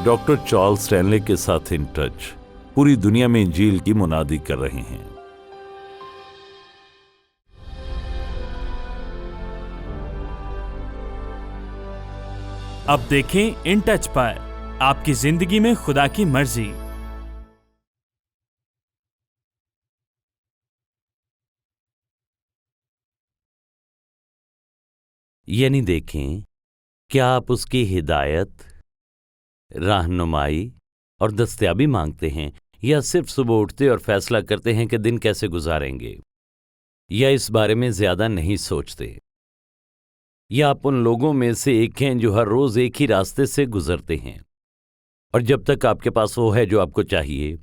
Doctor Charles Stanley के साथ in touch पूरी दुनिया में इंजील की मुनादी कर रहे हैं। अब देखें इन टच पर आपकी जिंदगी में खुदा की मर्जी। यानी देखें, क्या आप उसकी हिदायत, रहनुमाई और दस्तयाबी मांगते हैं, या सिर्फ सुबह उठते और फैसला करते हैं कि दिन कैसे गुजारेंगे, या इस बारे में ज्यादा नहीं सोचते? या आप उन लोगों में से एक हैं जो हर रोज एक ही रास्ते से गुजरते हैं और जब तक आपके पास वो है जो आपको चाहिए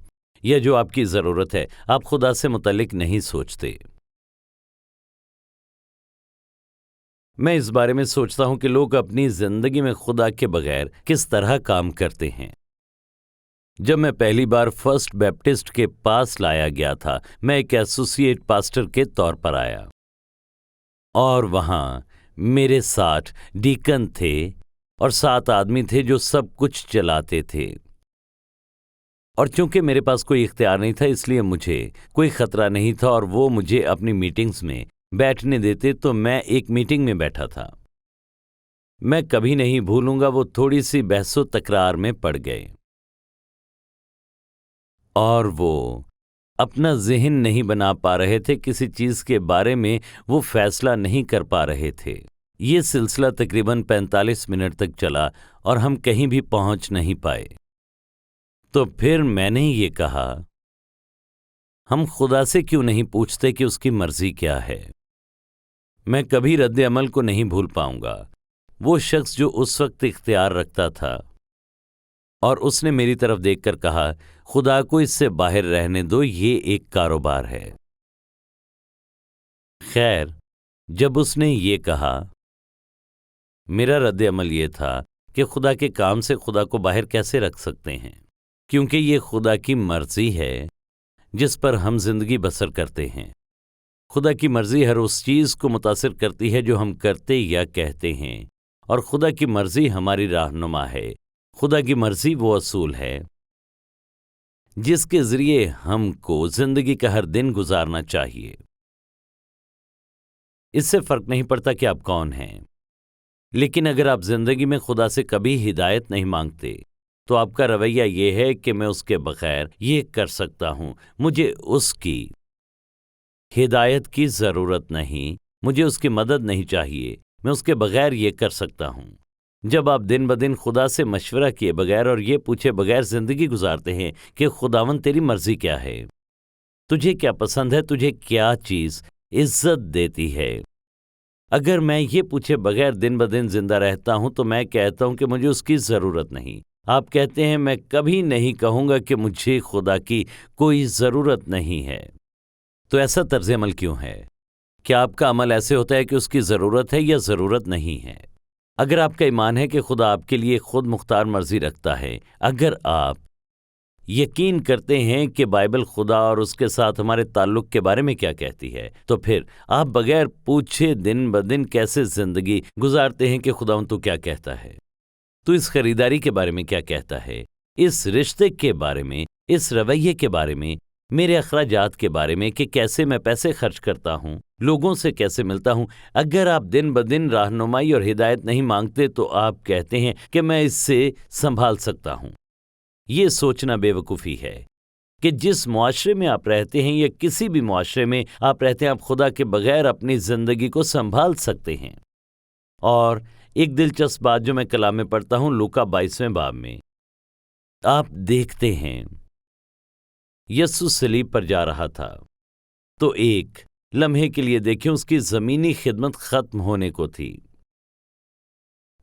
या जो आपकी जरूरत है, आप खुदा से मुतल्लिक नहीं सोचते? मैं इस बारे में सोचता हूं कि लोग अपनी जिंदगी में खुदा के बगैर किस तरह काम करते हैं। जब मैं पहली बार फर्स्ट बैप्टिस्ट के पास लाया गया था, मैं एक एसोसिएट पास्टर के तौर पर आया और वहां मेरे 60 डीकन थे और 7 आदमी थे जो सब कुछ चलाते थे। और चूंकि मेरे पास कोई इख्तियार नहीं था, इसलिए मुझे कोई खतरा नहीं था और वो मुझे अपनी मीटिंग्स में बैठने देते, तो मैं एक मीटिंग में बैठा था। मैं कभी नहीं भूलूंगा, वो थोड़ी सी बहसो तकरार में पड़ गए और वो अपना ज़हन नहीं बना पा रहे थे, किसी चीज के बारे में वो फैसला नहीं कर पा रहे थे। ये सिलसिला तकरीबन 45 मिनट तक चला और हम कहीं भी पहुंच नहीं पाए। तो फिर मैंने ये कहा, हम खुदा से क्यों नहीं पूछते कि उसकी मर्जी क्या है? मैं कभी रद्द अमल को नहीं भूल पाऊंगा। वो शख्स जो उस वक्त इख्तियार रखता था और उसने मेरी तरफ देखकर कहा, खुदा को इससे बाहर रहने दो, ये एक कारोबार है। खैर, जब उसने ये कहा, मेरा रद्द अमल ये था कि खुदा के काम से खुदा को बाहर कैसे रख सकते हैं, क्योंकि ये खुदा की मर्जी है जिस पर हम जिंदगी बसर करते हैं। खुदा की मर्जी हर उस चीज को मुतासिर करती है जो हम करते या कहते हैं, और खुदा की मर्जी हमारी रहनुमा है। खुदा की मर्जी वो असूल है जिसके जरिए हमको जिंदगी का हर दिन गुजारना चाहिए। इससे फर्क नहीं पड़ता कि आप कौन हैं, लेकिन अगर आप जिंदगी में खुदा से कभी हिदायत नहीं मांगते, तो आपका रवैया ये है कि मैं उसके बगैर ये कर सकता हूं, मुझे उसकी हिदायत की जरूरत नहीं, मुझे उसकी मदद नहीं चाहिए, मैं उसके बगैर ये कर सकता हूं। जब आप दिन ब दिन खुदा से मशवरा किए बगैर और ये पूछे बगैर जिंदगी गुजारते हैं कि खुदावन तेरी मर्जी क्या है, तुझे क्या पसंद है, तुझे क्या चीज इज्जत देती है, अगर मैं ये पूछे बगैर दिन ब दिन जिंदा रहता हूं, तो मैं कहता हूं कि मुझे उसकी जरूरत नहीं। आप कहते हैं, मैं कभी नहीं कहूंगा कि मुझे खुदा की कोई जरूरत नहीं है। तो ऐसा तर्ज अमल क्यों है? क्या आपका अमल ऐसे होता है कि उसकी ज़रूरत है या ज़रूरत नहीं है? अगर आपका ईमान है कि खुदा आपके लिए खुद मुख्तार मर्जी रखता है, अगर आप यकीन करते हैं कि बाइबल खुदा और उसके साथ हमारे ताल्लुक के बारे में क्या कहती है, तो फिर आप बगैर पूछे दिन ब दिन कैसे ज़िंदगी गुजारते हैं कि खुदा तू क्या कहता है, तू इस खरीदारी के बारे में क्या कहता है, इस रिश्ते के बारे में, इस रवैये के बारे में, मेरे अखराजात के बारे में कि कैसे मैं पैसे खर्च करता हूं, लोगों से कैसे मिलता हूं। अगर आप दिन ब दिन रहनुमाई और हिदायत नहीं मांगते, तो आप कहते हैं कि मैं इससे संभाल सकता हूं। ये सोचना बेवकूफ़ी है कि जिस मुआशरे में आप रहते हैं या किसी भी मुआशरे में आप रहते हैं, आप खुदा के बगैर अपनी ज़िंदगी को संभाल सकते हैं। और एक दिलचस्प बात जो मैं कलाम में पढ़ता हूं, लूका 22वें बाब में, आप देखते हैं यीशु सलीब पर जा रहा था, तो एक लम्हे के लिए देखें उसकी ज़मीनी खिदमत ख़त्म होने को थी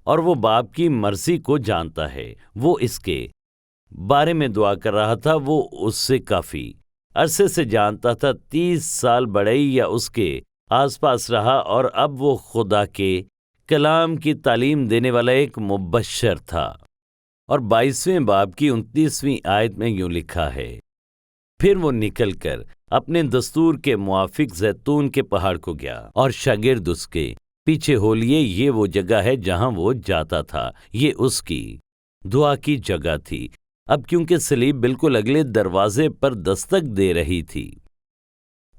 और वो बाप की मर्जी को जानता है। वो इसके बारे में दुआ कर रहा था। वो उससे काफ़ी अरसे से जानता था, 30 साल बड़ई या उसके आसपास रहा, और अब वो खुदा के कलाम की तालीम देने वाला एक मुबश्शिर था। और 22वें बाब की 29वीं आयत में यूं लिखा है, फिर वो निकलकर अपने दस्तूर के मुआफिक जैतून के पहाड़ को गया और शागिर्द उसके पीछे हो लिए। ये वो जगह है जहां वो जाता था, ये उसकी دعا کی جگہ تھی۔ اب کیونکہ سلیب بالکل اگلے دروازے پر دستک دے رہی تھی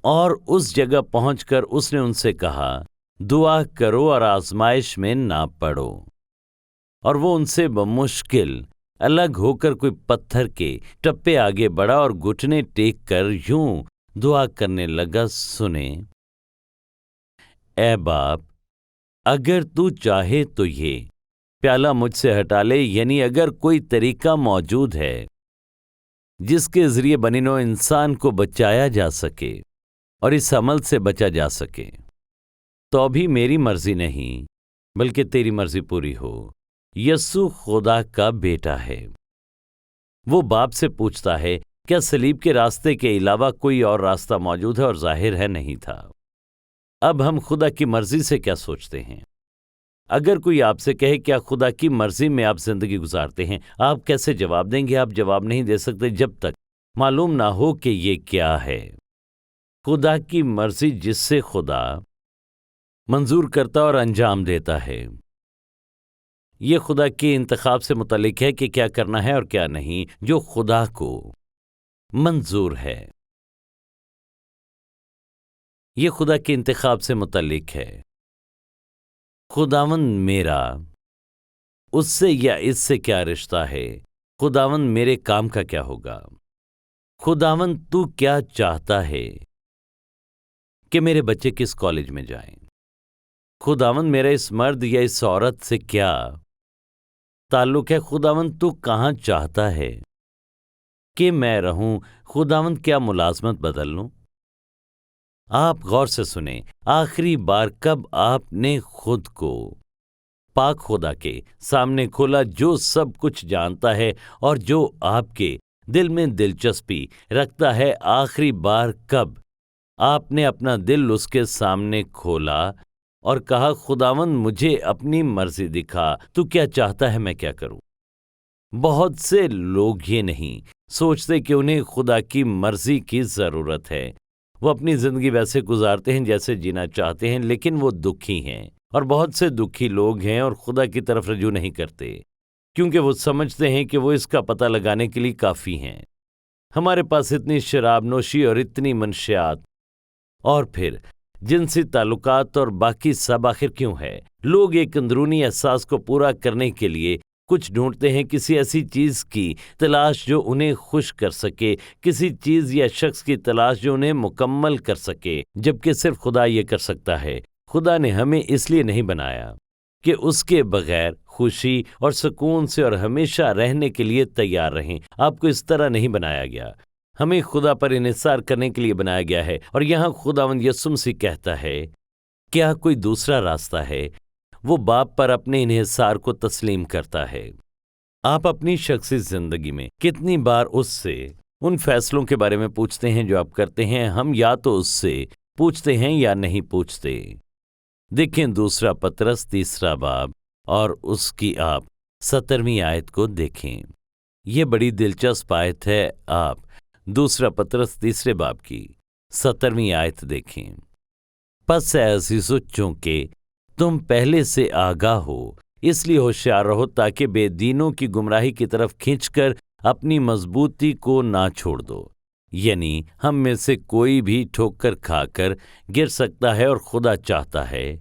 اور اس جگہ پہنچ کر اس نے ان سے کہا، دعا کرو اور آزمائش میں نہ پڑو۔ اور وہ ان سے بمشکل الگ ہو کر کوئی پتھر کے ٹپے آگے بڑھا اور گھٹنے ٹیک کر یوں دعا کرنے لگا، سنے، اے باپ، اگر تو چاہے تو یہ پیالہ مجھ سے ہٹا لے، یعنی اگر کوئی طریقہ موجود ہے جس کے ذریعے بنی نوع انسان کو بچایا جا سکے اور اس عمل سے بچا جا سکے، تو بھی میری مرضی نہیں بلکہ تیری مرضی پوری ہو۔ یسوع خدا کا بیٹا ہے۔ وہ باپ سے پوچھتا ہے، کیا صلیب کے راستے کے علاوہ کوئی اور راستہ موجود ہے؟ اور ظاہر ہے نہیں تھا۔ اب ہم خدا کی مرضی سے کیا سوچتے ہیں؟ اگر کوئی آپ سے کہے کیا خدا کی مرضی میں آپ زندگی گزارتے ہیں، آپ کیسے جواب دیں گے؟ آپ جواب نہیں دے سکتے جب تک معلوم نہ ہو کہ یہ کیا ہے۔ خدا کی مرضی جس سے خدا منظور کرتا اور انجام دیتا ہے، یہ خدا کے انتخاب سے متعلق ہے کہ کیا کرنا ہے اور کیا نہیں، جو خدا کو منظور ہے۔ یہ خدا کے انتخاب سے متعلق ہے۔ خداوند میرا اس سے یا اس سے کیا رشتہ ہے؟ خداوند میرے کام کا کیا ہوگا؟ خداوند تو کیا چاہتا ہے کہ میرے بچے کس کالج میں جائیں؟ خداوند میرا اس مرد یا اس عورت سے کیا تعلق ہے؟ خداوند تو کہاں چاہتا ہے کہ میں رہوں؟ خداوند کیا ملازمت بدل لوں؟ آپ غور سے سنیں، آخری بار کب آپ نے خود کو پاک خدا کے سامنے کھولا، جو سب کچھ جانتا ہے اور جو آپ کے دل میں دلچسپی رکھتا ہے؟ آخری بار کب آپ نے اپنا دل اس کے سامنے کھولا اور کہا، خداوند مجھے اپنی مرضی دکھا، تو کیا چاہتا ہے میں کیا کروں؟ بہت سے لوگ یہ نہیں سوچتے کہ انہیں خدا کی مرضی کی ضرورت ہے۔ وہ اپنی زندگی ویسے گزارتے ہیں جیسے جینا چاہتے ہیں، لیکن وہ دکھی ہیں، اور بہت سے دکھی لوگ ہیں اور خدا کی طرف رجوع نہیں کرتے کیونکہ وہ سمجھتے ہیں کہ وہ اس کا پتہ لگانے کے لیے کافی ہیں۔ ہمارے پاس اتنی شراب نوشی اور اتنی منشیات اور پھر جنسی تعلقات اور باقی سب آخر کیوں ہے؟ لوگ ایک اندرونی احساس کو پورا کرنے کے لیے کچھ ڈھونڈتے ہیں، کسی ایسی چیز کی تلاش جو انہیں خوش کر سکے، کسی چیز یا شخص کی تلاش جو انہیں مکمل کر سکے، جبکہ صرف خدا یہ کر سکتا ہے۔ خدا نے ہمیں اس لیے نہیں بنایا کہ اس کے بغیر خوشی اور سکون سے اور ہمیشہ رہنے کے لیے تیار رہیں۔ آپ کو اس طرح نہیں بنایا گیا۔ ہمیں خدا پر انحصار کرنے کے لیے بنایا گیا ہے، اور یہاں خداوند یسوع مسیح کہتا ہے، کیا کوئی دوسرا راستہ ہے؟ وہ باپ پر اپنے انحصار کو تسلیم کرتا ہے۔ آپ اپنی شخصی زندگی میں کتنی بار اس سے ان فیصلوں کے بارے میں پوچھتے ہیں جو آپ کرتے ہیں؟ ہم یا تو اس سے پوچھتے ہیں یا نہیں پوچھتے۔ دیکھیں دوسرا پطرس 3 باب اور اس کی آپ 17ویں آیت کو دیکھیں۔ یہ بڑی دلچسپ آیت ہے۔ آپ دوسرا پطرس 3 باب کی 17ویں آیت دیکھیں۔ پس اے عزیزو، چونکہ تم پہلے سے آگاہ ہو، اس لیے ہوشیار رہو تاکہ بے دینوں کی گمراہی کی طرف کھینچ کر اپنی مضبوطی کو نہ چھوڑ دو۔ یعنی ہم میں سے کوئی بھی ٹھوکر کھا کر گر سکتا ہے، اور خدا چاہتا ہے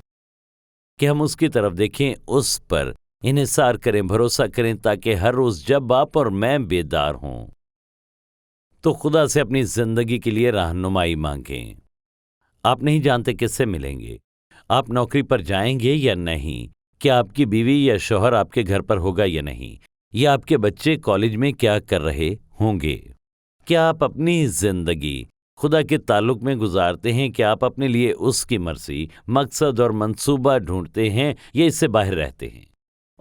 کہ ہم اس کی طرف دیکھیں، اس پر انحصار کریں، بھروسہ کریں، تاکہ ہر روز جب آپ اور میں بیدار ہوں تو خدا سے اپنی زندگی کے لیے رہنمائی مانگیں۔ آپ نہیں جانتے کس سے ملیں گے، آپ نوکری پر جائیں گے یا نہیں، کیا آپ کی بیوی یا شوہر آپ کے گھر پر ہوگا یا نہیں، یا آپ کے بچے کالج میں کیا کر رہے ہوں گے۔ کیا آپ اپنی زندگی خدا کے تعلق میں گزارتے ہیں کہ آپ اپنے لیے اس کی مرضی، مقصد اور منصوبہ ڈھونڈتے ہیں، یا اس سے باہر رہتے ہیں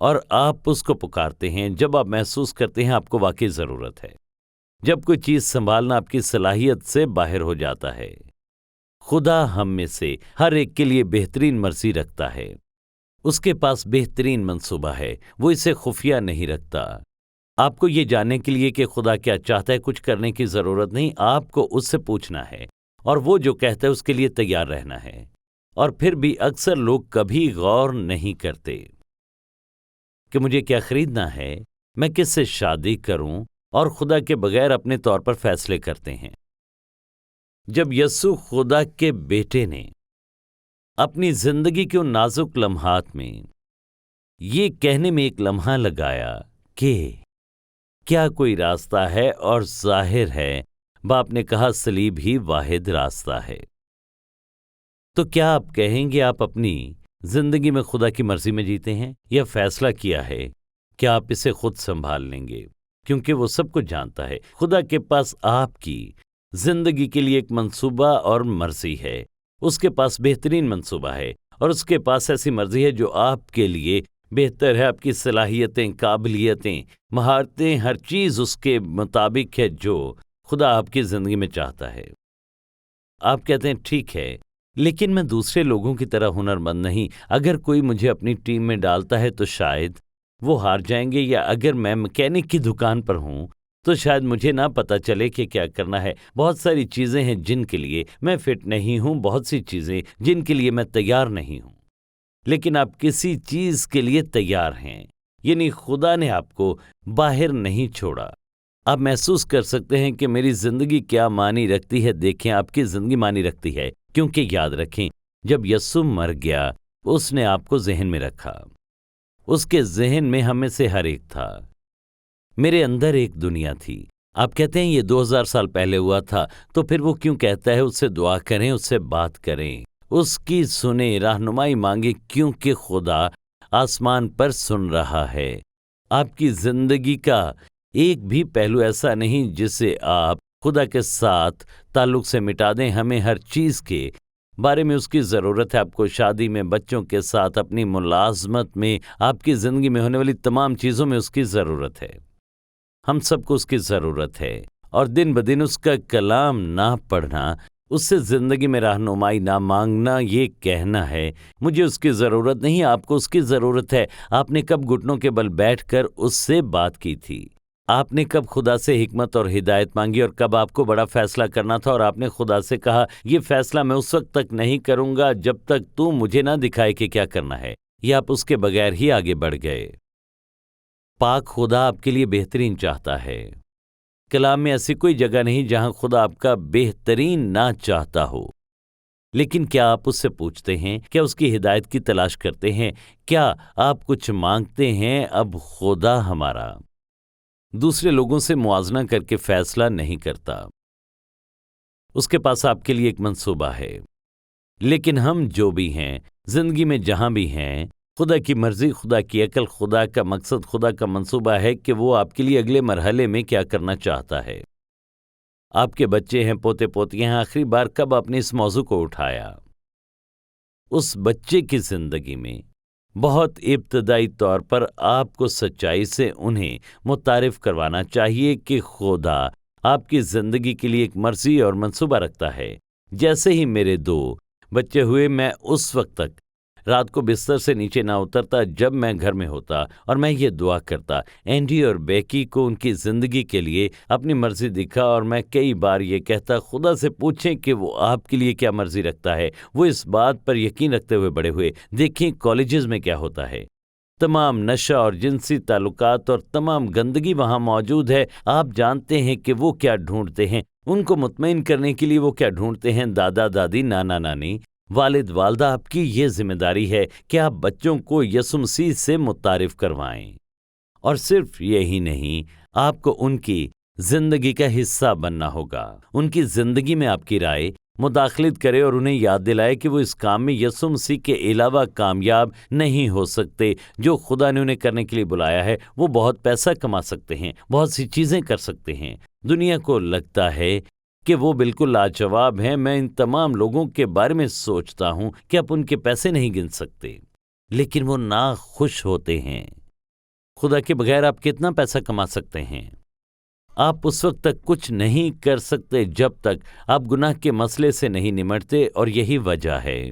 اور آپ اس کو پکارتے ہیں جب آپ محسوس کرتے ہیں آپ کو واقعی ضرورت ہے، جب کوئی چیز سنبھالنا آپ کی صلاحیت سے باہر ہو جاتا ہے؟ خدا ہم میں سے ہر ایک کے لیے بہترین مرضی رکھتا ہے، اس کے پاس بہترین منصوبہ ہے، وہ اسے خفیہ نہیں رکھتا۔ آپ کو یہ جاننے کے لیے کہ خدا کیا چاہتا ہے کچھ کرنے کی ضرورت نہیں، آپ کو اس سے پوچھنا ہے، اور وہ جو کہتا ہے اس کے لیے تیار رہنا ہے۔ اور پھر بھی اکثر لوگ کبھی غور نہیں کرتے کہ مجھے کیا خریدنا ہے، मैं किससे शादी करूं, और खुदा के बगैर अपने तौर पर फैसले करते हैं। जब यस्सु खुदा के बेटे ने अपनी जिंदगी के उन नाजुक लम्हात में ये कहने में एक लम्हा लगाया कि क्या कोई रास्ता है, और जाहिर है बाप ने कहा सलीब ही वाहिद रास्ता है, तो क्या आप कहेंगे आप अपनी जिंदगी में खुदा की मर्जी में जीते हैं? यह फैसला किया है क्या आप इसे खुद संभाल लेंगे? क्योंकि वो सब कुछ जानता है। खुदा के पास आपकी जिंदगी के लिए एक मंसूबा और मर्जी है। उसके पास बेहतरीन मंसूबा है, और उसके पास ऐसी मर्जी है जो आपके लिए बेहतर है। आपकी सलाहियतें, काबिलियतें, महारतें, हर चीज़ उसके मुताबिक है जो खुदा आपकी ज़िंदगी में चाहता है। आप कहते हैं ठीक है, लेकिन मैं दूसरे लोगों की तरह हुनरमंद नहीं। अगर कोई मुझे अपनी टीम में डालता है तो शायद वो हार जाएंगे, या अगर मैं मैकेनिक की दुकान पर हूँ तो शायद मुझे ना पता चले कि क्या करना है। बहुत सारी चीज़ें हैं जिनके लिए मैं फिट नहीं हूँ, बहुत सी चीज़ें जिनके लिए मैं तैयार नहीं हूँ, लेकिन आप किसी चीज़ के लिए तैयार हैं, यानी खुदा ने आपको बाहर नहीं छोड़ा। आप महसूस कर सकते हैं कि मेरी ज़िंदगी क्या मानी रखती है। देखें, आपकी ज़िंदगी मानी रखती है, क्योंकि याद रखें, जब यस्सु मर गया उसने आपको ज़हन में रखा। उसके ज़हन में हमें से हर एक था। मेरे अंदर एक दुनिया थी। आप कहते हैं ये 2000 साल पहले हुआ था, तो फिर वो क्यों कहता है उससे दुआ करें, उससे बात करें, उसकी सुने, रहनुमाई मांगे, क्योंकि खुदा आसमान पर सुन रहा है। आपकी जिंदगी का एक भी पहलू ऐसा नहीं जिसे आप खुदा के साथ ताल्लुक से मिटा दें। हमें हर चीज़ के बारे में उसकी ज़रूरत है। आपको शादी में, बच्चों के साथ, अपनी मुलाजमत में, आपकी ज़िंदगी में होने वाली तमाम चीज़ों में उसकी ज़रूरत है। हम सबको उसकी ज़रूरत है, और दिन ब दिन उसका कलाम ना पढ़ना, उससे ज़िंदगी में रहनुमाई ना मांगना, ये कहना है मुझे उसकी ज़रूरत नहीं, आपको उसकी ज़रूरत है। आपने कब घुटनों के बल बैठकर उससे बात की थी? आपने कब खुदा से हिकमत और हिदायत मांगी, और कब आपको बड़ा फैसला करना था और आपने खुदा से कहा ये फैसला मैं उस वक्त तक नहीं करूँगा जब तक तू मुझे ना दिखाए कि क्या करना है, या आप उसके बगैर ही आगे बढ़ गए? पाक खुदा आपके लिए बेहतरीन चाहता है। कलाम में ऐसी कोई जगह नहीं जहां खुदा आपका बेहतरीन ना चाहता हो। लेकिन क्या आप उससे पूछते हैं? क्या उसकी हिदायत की तलाश करते हैं? क्या आप कुछ मांगते हैं? अब खुदा हमारा दूसरे लोगों से मुआवजा करके फैसला नहीं करता। उसके पास आपके लिए एक मंसूबा है। लेकिन हम जो भी हैं, जिंदगी में जहां भी हैं, खुदा की मर्जी, खुदा की अकल, खुदा का मकसद, खुदा का मंसूबा है कि वो आपके लिए अगले मरहले में क्या करना चाहता है। आपके बच्चे हैं, पोते पोतियां हैं, आखिरी बार कब आपने इस मौजू को उठाया? उस बच्चे की जिंदगी में बहुत इब्तदाई तौर पर आपको सच्चाई से उन्हें मुतारिफ करवाना चाहिए कि खुदा आपकी ज़िंदगी के लिए एक मर्जी और मंसूबा रखता है। जैसे ही मेरे 2 बच्चे हुए, मैं उस वक्त तक रात को बिस्तर से नीचे ना उतरता जब मैं घर में होता, और मैं ये दुआ करता एंडी और बेकी को उनकी ज़िंदगी के लिए अपनी मर्जी दिखा। और मैं कई बार ये कहता खुदा से पूछें कि वो आपके लिए क्या मर्जी रखता है। वो इस बात पर यकीन रखते हुए बड़े हुए। देखें कॉलेजेस में क्या होता है, तमाम नशा और जिनसी ताल्लुकात और तमाम गंदगी वहाँ मौजूद है। आप जानते हैं कि वो क्या ढूंढते हैं, उनको मुतमईन करने के लिए वो क्या ढूंढते हैं। दादा दादी, नाना नानी, वालिद वालदा, आपकी ये जिम्मेदारी है कि आप बच्चों को यीशु मसीह से मुतारिफ करवाएं। और सिर्फ यही नहीं, आपको उनकी जिंदगी का हिस्सा बनना होगा। उनकी जिंदगी में आपकी राय मुदाखलत करे और उन्हें याद दिलाए कि वो इस काम में यीशु मसीह के अलावा कामयाब नहीं हो सकते। जो खुदा ने उन्हें करने के लिए बुलाया है, वो बहुत पैसा कमा सकते हैं, बहुत सी चीज़ें कर सकते हैं। दुनिया को लगता है कि वो बिल्कुल लाजवाब हैं। मैं इन तमाम लोगों के बारे में सोचता हूँ कि आप उनके पैसे नहीं गिन सकते, लेकिन वो ना खुश होते हैं। खुदा के बगैर आप कितना पैसा कमा सकते हैं? आप उस वक्त तक कुछ नहीं कर सकते जब तक आप गुनाह के मसले से नहीं निमटते। और यही वजह है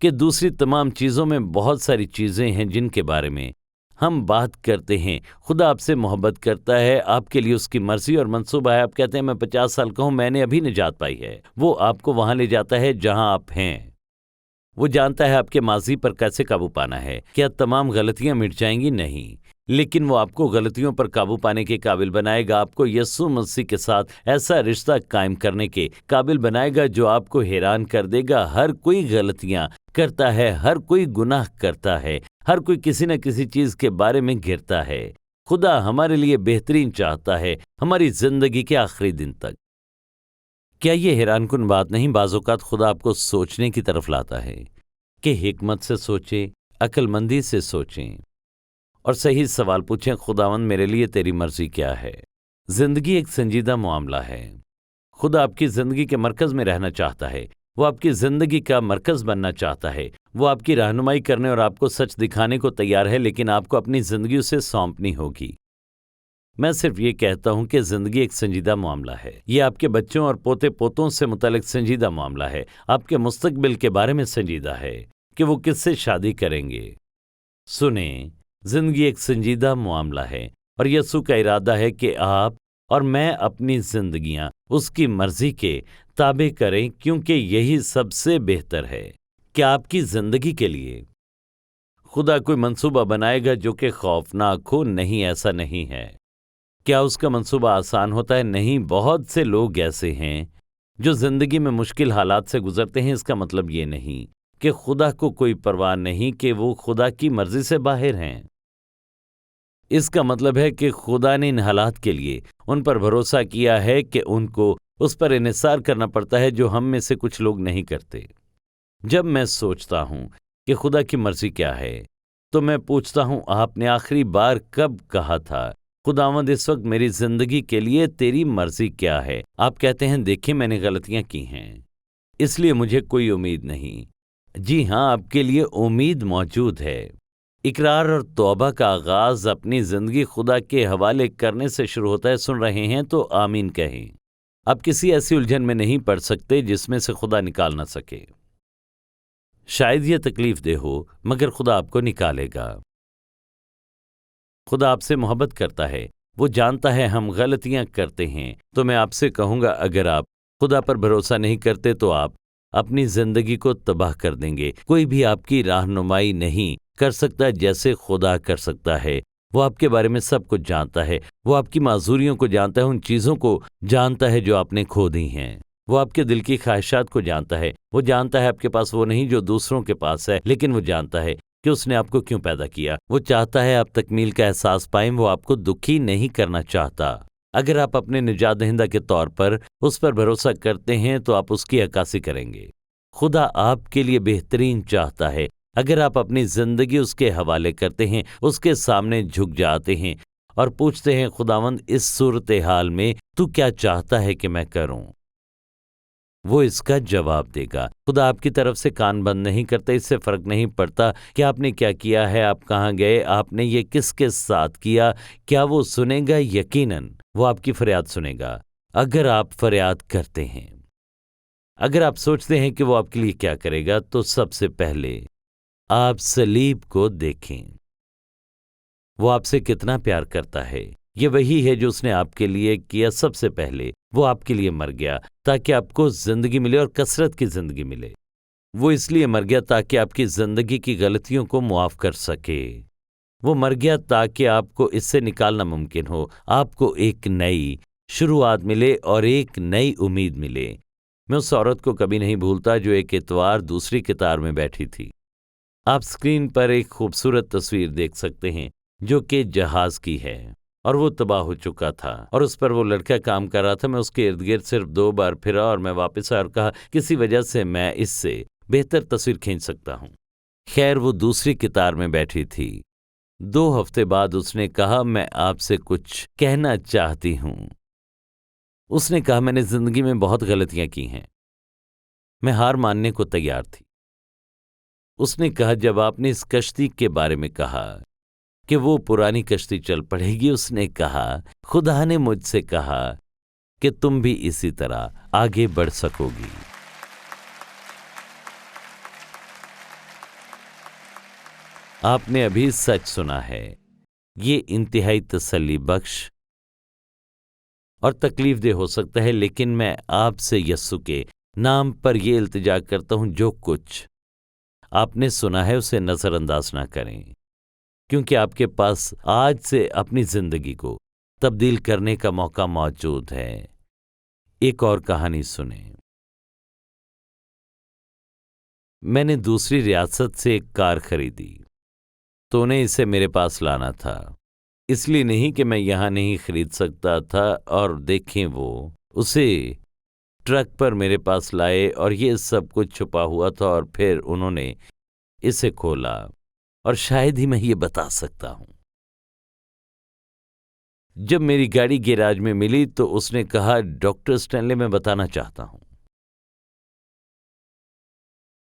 कि दूसरी तमाम चीज़ों में बहुत सारी चीज़ें हैं जिनके बारे में हम बात करते हैं। खुदा आपसे मोहब्बत करता है, आपके लिए उसकी मर्जी और मंसूबा है। आप कहते हैं मैं 50 साल का हूँ, मैंने अभी निजात पाई है। वो आपको वहाँ ले जाता है जहाँ आप हैं। वो जानता है आपके माजी पर कैसे काबू पाना है। क्या तमाम गलतियाँ मिट जाएंगी? नहीं। لیکن وہ آپ کو غلطیوں پر قابو پانے کے قابل بنائے گا، آپ کو یسوع مسیح کے ساتھ ایسا رشتہ قائم کرنے کے قابل بنائے گا جو آپ کو حیران کر دے گا۔ ہر کوئی غلطیاں کرتا ہے، ہر کوئی گناہ کرتا ہے، ہر کوئی کسی نہ کسی چیز کے بارے میں گرتا ہے۔ خدا ہمارے لیے بہترین چاہتا ہے ہماری زندگی کے آخری دن تک۔ کیا یہ حیران کن بات نہیں؟ بعض اوقات خدا آپ کو سوچنے کی طرف لاتا ہے کہ حکمت سے سوچیں، عقل مندی سے سوچیں اور صحیح سوال پوچھیں، خداوند میرے لیے تیری مرضی کیا ہے؟ زندگی ایک سنجیدہ معاملہ ہے۔ خدا آپ کی زندگی کے مرکز میں رہنا چاہتا ہے، وہ آپ کی زندگی کا مرکز بننا چاہتا ہے، وہ آپ کی رہنمائی کرنے اور آپ کو سچ دکھانے کو تیار ہے، لیکن آپ کو اپنی زندگی اسے سونپنی ہوگی۔ میں صرف یہ کہتا ہوں کہ زندگی ایک سنجیدہ معاملہ ہے۔ یہ آپ کے بچوں اور پوتے پوتوں سے متعلق سنجیدہ معاملہ ہے، آپ کے مستقبل کے بارے میں سنجیدہ ہے کہ وہ کس سے شادی کریں گے۔ سنیں، زندگی ایک سنجیدہ معاملہ ہے اور یسوع کا ارادہ ہے کہ آپ اور میں اپنی زندگیاں اس کی مرضی کے تابع کریں، کیونکہ یہی سب سے بہتر ہے۔ کیا آپ کی زندگی کے لیے خدا کوئی منصوبہ بنائے گا جو کہ خوفناک ہو؟ نہیں، ایسا نہیں ہے۔ کیا اس کا منصوبہ آسان ہوتا ہے؟ نہیں۔ بہت سے لوگ ایسے ہیں جو زندگی میں مشکل حالات سے گزرتے ہیں۔ اس کا مطلب یہ نہیں کہ خدا کو کوئی پرواہ نہیں کہ وہ خدا کی مرضی سے باہر ہیں۔ اس کا مطلب ہے کہ خدا نے ان حالات کے لیے ان پر بھروسہ کیا ہے کہ ان کو اس پر انحصار کرنا پڑتا ہے، جو ہم میں سے کچھ لوگ نہیں کرتے۔ جب میں سوچتا ہوں کہ خدا کی مرضی کیا ہے تو میں پوچھتا ہوں، آپ نے آخری بار کب کہا تھا خداوند اس وقت میری زندگی کے لیے تیری مرضی کیا ہے؟ آپ کہتے ہیں دیکھیں میں نے غلطیاں کی ہیں اس لیے مجھے کوئی امید نہیں۔ جی ہاں، آپ کے لیے امید موجود ہے۔ اقرار اور توبہ کا آغاز اپنی زندگی خدا کے حوالے کرنے سے شروع ہوتا ہے۔ سن رہے ہیں تو آمین کہیں۔ آپ کسی ایسی الجھن میں نہیں پڑ سکتے جس میں سے خدا نکال نہ سکے۔ شاید یہ تکلیف دہ ہو، مگر خدا آپ کو نکالے گا۔ خدا آپ سے محبت کرتا ہے، وہ جانتا ہے ہم غلطیاں کرتے ہیں۔ تو میں آپ سے کہوں گا، اگر آپ خدا پر بھروسہ نہیں کرتے تو آپ اپنی زندگی کو تباہ کر دیں گے۔ کوئی بھی آپ کی رہنمائی نہیں کر سکتا جیسے خدا کر سکتا ہے۔ وہ آپ کے بارے میں سب کچھ جانتا ہے، وہ آپ کی معذوریوں کو جانتا ہے، ان چیزوں کو جانتا ہے جو آپ نے کھو دی ہیں۔ وہ آپ کے دل کی خواہشات کو جانتا ہے، وہ جانتا ہے آپ کے پاس وہ نہیں جو دوسروں کے پاس ہے، لیکن وہ جانتا ہے کہ اس نے آپ کو کیوں پیدا کیا۔ وہ چاہتا ہے آپ تکمیل کا احساس پائیں، وہ آپ کو دکھی نہیں کرنا چاہتا۔ اگر آپ اپنے نجات دہندہ کے طور پر اس پر بھروسہ کرتے ہیں تو آپ اس کی عکاسی کریں گے۔ خدا آپ کے لیے بہترین چاہتا ہے۔ اگر آپ اپنی زندگی اس کے حوالے کرتے ہیں، اس کے سامنے جھک جاتے ہیں اور پوچھتے ہیں خداوند اس صورتحال میں تو کیا چاہتا ہے کہ میں کروں، وہ اس کا جواب دے گا۔ خدا آپ کی طرف سے کان بند نہیں کرتا۔ اس سے فرق نہیں پڑتا کہ آپ نے کیا کیا ہے، آپ کہاں گئے، آپ نے یہ کس کے ساتھ کیا۔ کیا وہ سنے گا؟ یقیناً وہ آپ کی فریاد سنے گا اگر آپ فریاد کرتے ہیں۔ اگر آپ سوچتے ہیں کہ وہ آپ کے لیے کیا کرے گا، تو سب سے پہلے آپ صلیب کو دیکھیں۔ وہ آپ سے کتنا پیار کرتا ہے۔ یہ وہی ہے جو اس نے آپ کے لیے کیا۔ سب سے پہلے وہ آپ کے لیے مر گیا تاکہ آپ کو زندگی ملے اور کثرت کی زندگی ملے۔ وہ اس لیے مر گیا تاکہ آپ کی زندگی کی غلطیوں کو معاف کر سکے۔ وہ مر گیا تاکہ آپ کو اس سے نکالنا ممکن ہو، آپ کو ایک نئی شروعات ملے اور ایک نئی امید ملے۔ میں اس عورت کو کبھی نہیں بھولتا جو ایک اتوار دوسری قطار میں بیٹھی تھی۔ آپ اسکرین پر ایک خوبصورت تصویر دیکھ سکتے ہیں جو کہ جہاز کی ہے اور وہ تباہ ہو چکا تھا اور اس پر وہ لڑکا کام کر رہا تھا۔ میں اس کے ارد گرد صرف 2 بار پھرا اور میں واپس آیا اور کہا کسی وجہ سے میں اس سے بہتر تصویر کھینچ سکتا ہوں۔ خیر وہ دوسری قطار میں بیٹھی تھی۔ 2 ہفتے بعد اس نے کہا میں آپ سے کچھ کہنا چاہتی ہوں۔ اس نے کہا میں نے زندگی میں بہت غلطیاں کی ہیں۔ میں ہار ماننے کو تیار تھی۔ اس نے کہا جب آپ نے اس کشتی کے بارے میں کہا کہ وہ پرانی کشتی چل پڑے گی، اس نے کہا خدا نے مجھ سے کہا کہ تم بھی اسی طرح آگے بڑھ سکو گی۔ آپ نے ابھی سچ سنا ہے۔ یہ انتہائی تسلی بخش اور تکلیف دہ ہو سکتا ہے، لیکن میں آپ سے یسوع کے نام پر یہ التجا کرتا ہوں جو کچھ آپ نے سنا ہے اسے نظر انداز نہ کریں۔ क्योंकि आपके पास आज से अपनी जिंदगी को तब्दील करने का मौका मौजूद है। एक और कहानी सुने। मैंने दूसरी रियासत से एक कार खरीदी तो उन्हें इसे मेरे पास लाना था, इसलिए नहीं कि मैं यहाँ नहीं खरीद सकता था। और देखें, वो उसे ट्रक पर मेरे पास लाए और ये सब कुछ छुपा हुआ था। और फिर उन्होंने इसे खोला और शायद ही मैं ये बता सकता हूं। जब मेरी गाड़ी गैराज में मिली तो उसने कहा, डॉक्टर स्टैनले, मैं बताना चाहता हूं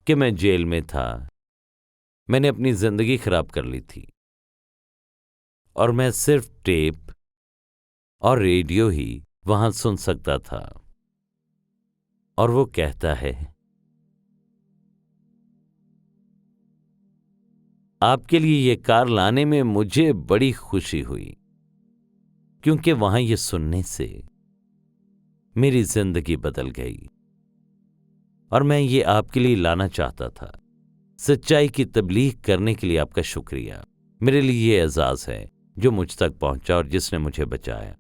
कि मैं जेल में था। मैंने अपनी जिंदगी खराब कर ली थी और मैं सिर्फ टेप और रेडियो ही वहां सुन सकता था। और वो कहता है, आपके लिए ये कार लाने में मुझे बड़ी खुशी हुई, क्योंकि वहां ये सुनने से मेरी जिंदगी बदल गई। और मैं ये आपके लिए लाना चाहता था। सच्चाई की तबलीग करने के लिए आपका शुक्रिया। मेरे लिए ये एजाज है जो मुझ तक पहुंचा और जिसने मुझे बचाया।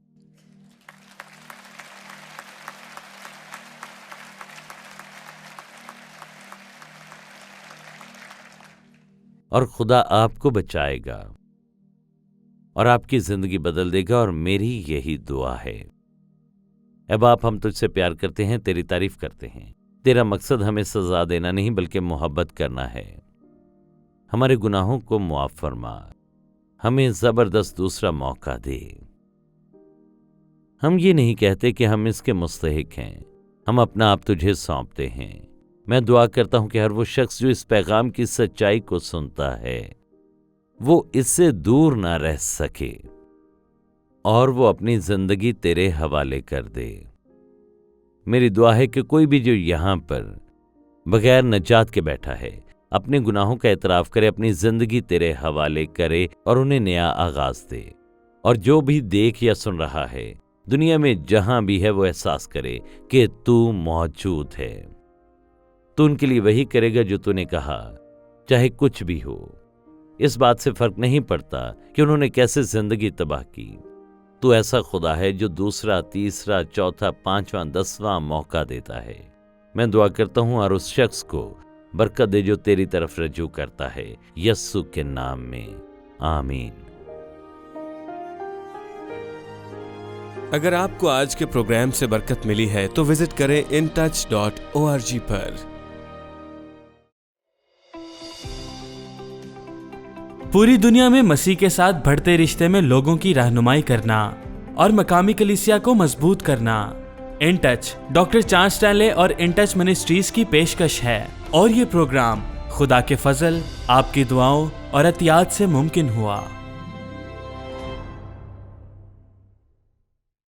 और खुदा आपको बचाएगा और आपकी जिंदगी बदल देगा, और मेरी यही दुआ है। अब आप, हम तुझसे प्यार करते हैं, तेरी तारीफ करते हैं। तेरा मकसद हमें सजा देना नहीं बल्कि मोहब्बत करना है। हमारे गुनाहों को मुआफ फरमा, हमें जबरदस्त दूसरा मौका दे। हम ये नहीं कहते कि हम इसके मुस्तहिक हैं, हम अपना आप तुझे सौंपते हैं। मैं दुआ करता हूं कि हर वो शख्स जो इस पैगाम की सच्चाई को सुनता है वो इससे दूर ना रह सके और वो अपनी जिंदगी तेरे हवाले कर दे। मेरी दुआ है कि कोई भी जो यहां पर बगैर नजात के बैठा है अपने गुनाहों का एतराफ करे, अपनी जिंदगी तेरे हवाले करे और उन्हें नया आगाज दे। और जो भी देख या सुन रहा है दुनिया में जहां भी है वो एहसास करे कि तू मौजूद है। तू उनके लिए वही करेगा जो तूने कहा, चाहे कुछ भी हो। इस बात से फर्क नहीं पड़ता कि उन्होंने कैसे जिंदगी तबाह की। तू ऐसा खुदा है जो दूसरा, तीसरा, चौथा, पांचवां, 10वां मौका देता है। मैं दुआ करता हूं और उस शख्स को बरकत दे जो तेरी तरफ रजू करता है, यस्सु के नाम में, आमीन। अगर आपको आज के प्रोग्राम से बरकत मिली है तो विजिट करें intouch.org पर। पूरी दुनिया में मसीह के साथ बढ़ते रिश्ते में लोगों की रहनुमाई करना और मकामी कलीसिया को मजबूत करना in touch doctor Charles Stanley और इन टच मिनिस्ट्रीज की पेशकश है। और ये प्रोग्राम खुदा के फजल, आपकी दुआओं और अतियात से मुमकिन हुआ।